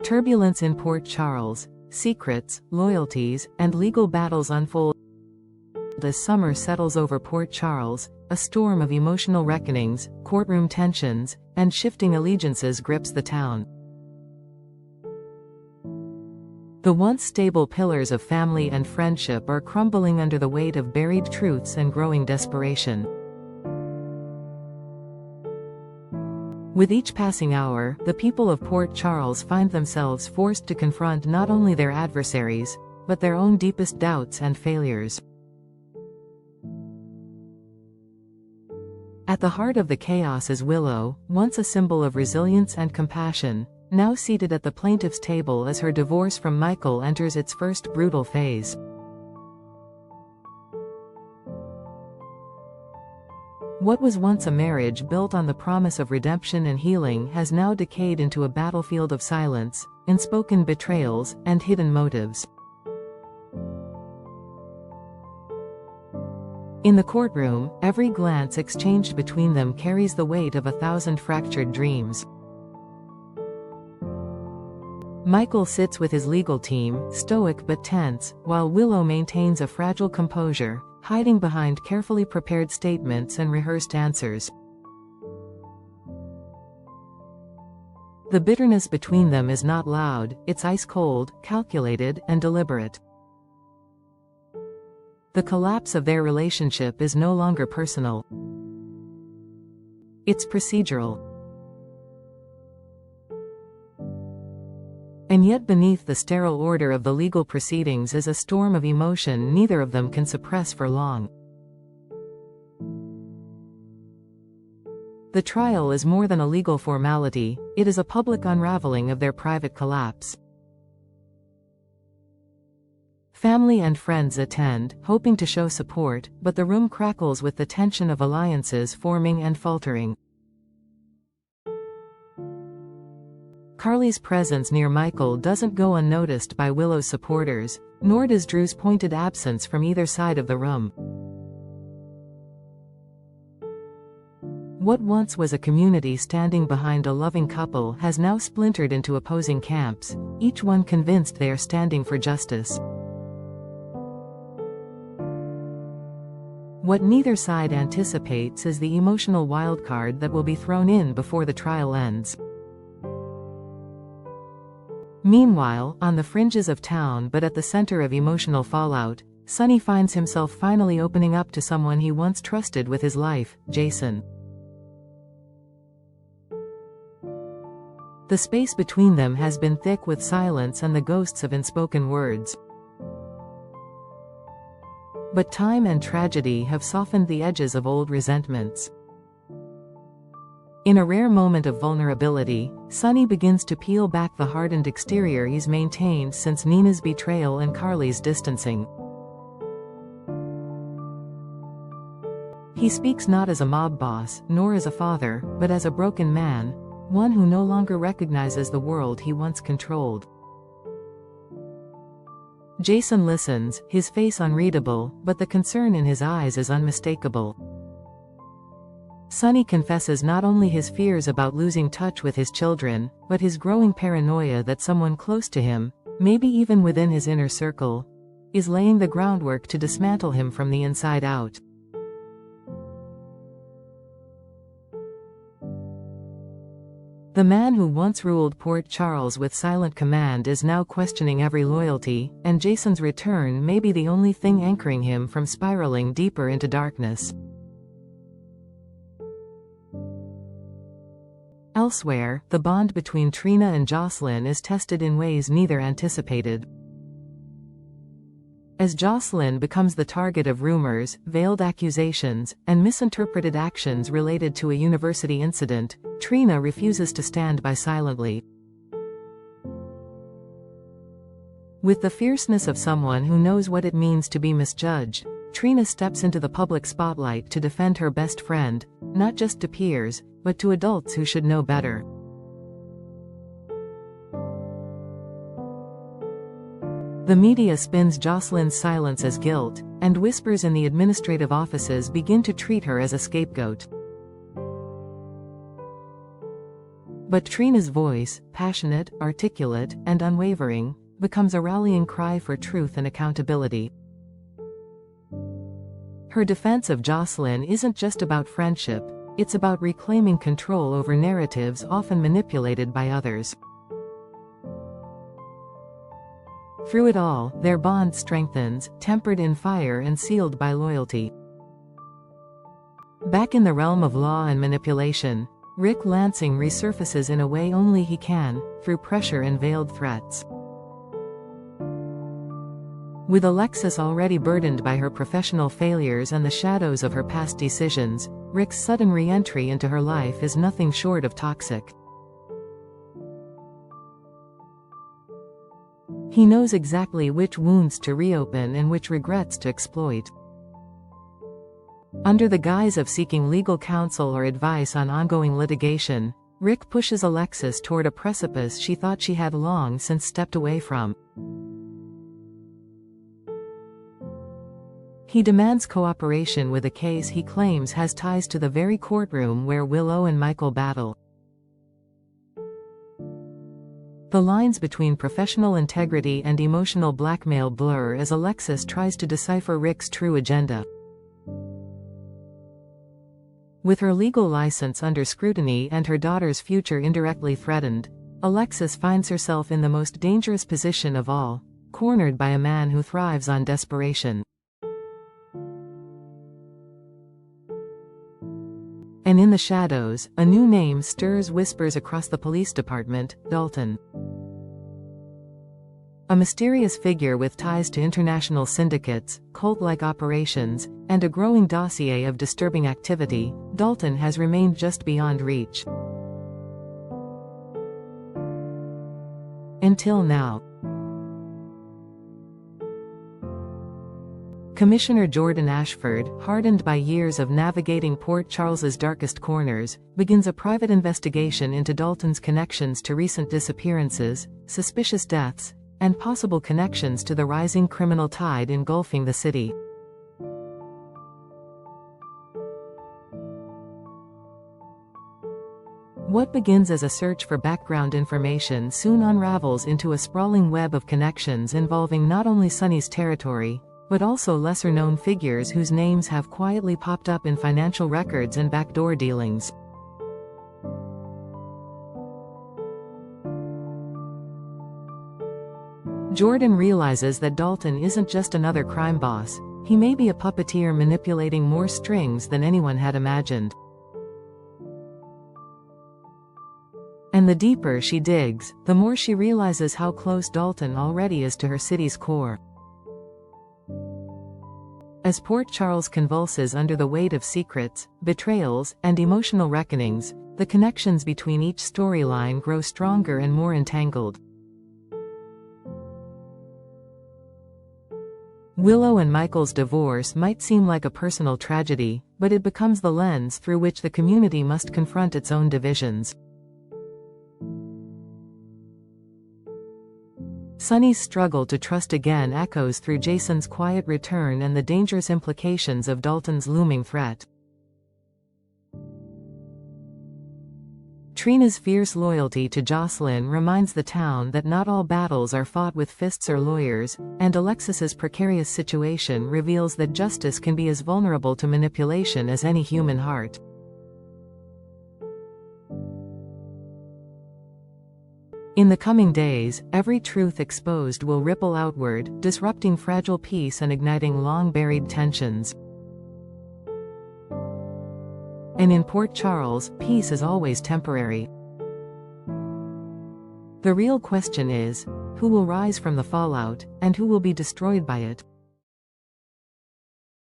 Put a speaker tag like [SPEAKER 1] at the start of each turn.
[SPEAKER 1] Turbulence in Port Charles, secrets, loyalties, and legal battles unfold as summer settles over Port Charles. A storm of emotional reckonings, courtroom tensions, and shifting allegiances grips the town. The once stable pillars of family and friendship are crumbling under the weight of buried truths and growing desperation. With each passing hour, the people of Port Charles find themselves forced to confront not only their adversaries, but their own deepest doubts and failures. At the heart of the chaos is Willow, once a symbol of resilience and compassion, now seated at the plaintiff's table as her divorce from Michael enters its first brutal phase. What was once a marriage built on the promise of redemption and healing has now decayed into a battlefield of silence, unspoken betrayals, and hidden motives. In the courtroom, every glance exchanged between them carries the weight of 1,000 fractured dreams. Michael sits with his legal team, stoic but tense, while Willow maintains a fragile composure, hiding behind carefully prepared statements and rehearsed answers. The bitterness between them is not loud, it's ice-cold, calculated, and deliberate. The collapse of their relationship is no longer personal. It's procedural. And yet beneath the sterile order of the legal proceedings is a storm of emotion neither of them can suppress for long. The trial is more than a legal formality, it is a public unraveling of their private collapse. Family and friends attend, hoping to show support, but the room crackles with the tension of alliances forming and faltering. Carly's presence near Michael doesn't go unnoticed by Willow's supporters, nor does Drew's pointed absence from either side of the room. What once was a community standing behind a loving couple has now splintered into opposing camps, each one convinced they are standing for justice. What neither side anticipates is the emotional wildcard that will be thrown in before the trial ends. Meanwhile, on the fringes of town but at the center of emotional fallout, Sonny finds himself finally opening up to someone he once trusted with his life, Jason. The space between them has been thick with silence and the ghosts of unspoken words. But time and tragedy have softened the edges of old resentments. In a rare moment of vulnerability, Sonny begins to peel back the hardened exterior he's maintained since Nina's betrayal and Carly's distancing. He speaks not as a mob boss, nor as a father, but as a broken man, one who no longer recognizes the world he once controlled. Jason listens, his face unreadable, but the concern in his eyes is unmistakable. Sonny confesses not only his fears about losing touch with his children, but his growing paranoia that someone close to him, maybe even within his inner circle, is laying the groundwork to dismantle him from the inside out. The man who once ruled Port Charles with silent command is now questioning every loyalty, and Jason's return may be the only thing anchoring him from spiraling deeper into darkness. Elsewhere, the bond between Trina and Jocelyn is tested in ways neither anticipated. As Jocelyn becomes the target of rumors, veiled accusations, and misinterpreted actions related to a university incident, Trina refuses to stand by silently. With the fierceness of someone who knows what it means to be misjudged, Trina steps into the public spotlight to defend her best friend, not just to peers, but to adults who should know better. The media spins Jocelyn's silence as guilt, and whispers in the administrative offices begin to treat her as a scapegoat. But Trina's voice, passionate, articulate, and unwavering, becomes a rallying cry for truth and accountability. Her defense of Jocelyn isn't just about friendship, it's about reclaiming control over narratives often manipulated by others. Through it all, their bond strengthens, tempered in fire and sealed by loyalty. Back in the realm of law and manipulation, Rick Lansing resurfaces in a way only he can, through pressure and veiled threats. With Alexis already burdened by her professional failures and the shadows of her past decisions, Rick's sudden re-entry into her life is nothing short of toxic. He knows exactly which wounds to reopen and which regrets to exploit. Under the guise of seeking legal counsel or advice on ongoing litigation, Rick pushes Alexis toward a precipice she thought she had long since stepped away from. He demands cooperation with a case he claims has ties to the very courtroom where Willow and Michael battle. The lines between professional integrity and emotional blackmail blur as Alexis tries to decipher Rick's true agenda. With her legal license under scrutiny and her daughter's future indirectly threatened, Alexis finds herself in the most dangerous position of all, cornered by a man who thrives on desperation. And in the shadows, a new name stirs whispers across the police department: Dalton. A mysterious figure with ties to international syndicates, cult-like operations, and a growing dossier of disturbing activity, Dalton has remained just beyond reach. Until now. Commissioner Jordan Ashford, hardened by years of navigating Port Charles's darkest corners, begins a private investigation into Dalton's connections to recent disappearances, suspicious deaths, and possible connections to the rising criminal tide engulfing the city. What begins as a search for background information soon unravels into a sprawling web of connections involving not only Sonny's territory, but also lesser-known figures whose names have quietly popped up in financial records and backdoor dealings. Jordan realizes that Dalton isn't just another crime boss, he may be a puppeteer manipulating more strings than anyone had imagined. And the deeper she digs, the more she realizes how close Dalton already is to her city's core. As Port Charles convulses under the weight of secrets, betrayals, and emotional reckonings, the connections between each storyline grow stronger and more entangled. Willow and Michael's divorce might seem like a personal tragedy, but it becomes the lens through which the community must confront its own divisions. Sonny's struggle to trust again echoes through Jason's quiet return and the dangerous implications of Dalton's looming threat. Trina's fierce loyalty to Jocelyn reminds the town that not all battles are fought with fists or lawyers, and Alexis's precarious situation reveals that justice can be as vulnerable to manipulation as any human heart. In the coming days, every truth exposed will ripple outward, disrupting fragile peace and igniting long-buried tensions. And in Port Charles, peace is always temporary. The real question is, who will rise from the fallout, and who will be destroyed by it?